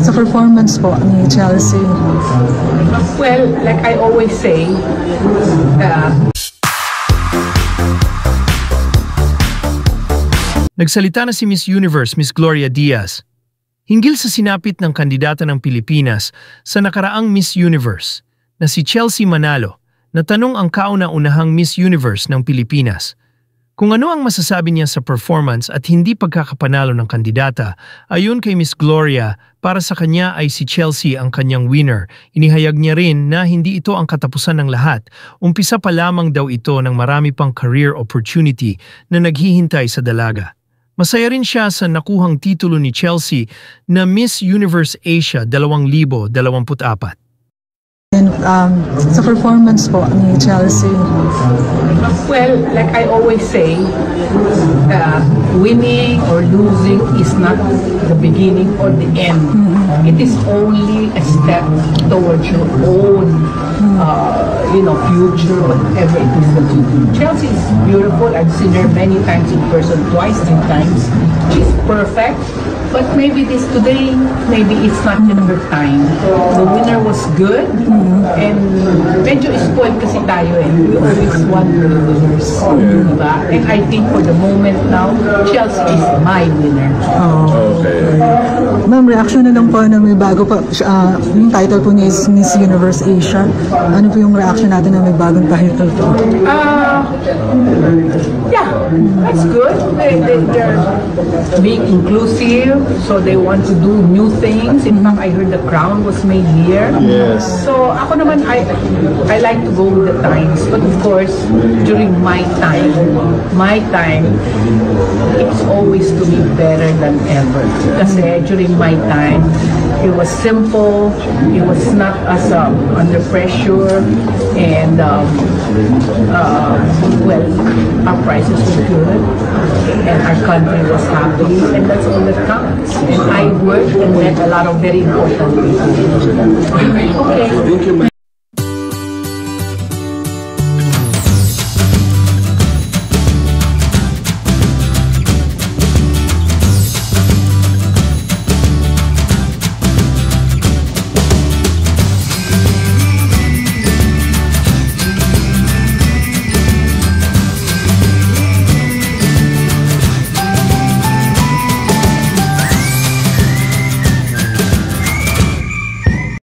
sa performance po ni Chelsea. Well, like I always say, Nagsalita na si Miss Universe, Miss Gloria Diaz, hinggil sa sinapit ng kandidata ng Pilipinas sa nakaraang Miss Universe na si Chelsea Manalo, na tanong ang kauna-unahang Miss Universe ng Pilipinas. Kung ano ang masasabi niya sa performance at hindi pagkakapanalo ng kandidata, ayon kay Miss Gloria, para sa kanya ay si Chelsea ang kanyang winner. Inihayag niya rin na hindi ito ang katapusan ng lahat. Umpisa pa lamang daw ito ng marami pang career opportunity na naghihintay sa dalaga. Masaya rin siya sa nakuhang titulo ni Chelsea na Miss Universe Asia 2024. And sa performance po ni Chelsea. well, like I always say, winning or losing is not the beginning or the end. It is only a step towards your own, future, whatever it is that you do. Chelsea is beautiful. I've seen her many times in person, twice, 3 times. She's perfect. But maybe today, maybe it's not in her time. The winner was good, and medyo spoiled kasi tayo eh. We always want the winners, diba? And I think for the moment now, Chelsea is my winner. Okay. Ma'am, reaction na lang po na may bago pa, yung title po niya is Miss Universe Asia. Ano po yung reaction natin na may bagong title po? Yeah, that's good. They're being inclusive, so they want to do new things. In fact, I heard the crown was made here. Yes. So ako naman, I like to go with the times. But of course, during my time, it's always to be better than ever. Kasi during my time, it was simple, it was not as under pressure, and our prices were good, and our country was happy, and that's all that counts. And I worked and met a lot of very important people. Okay. Thank you,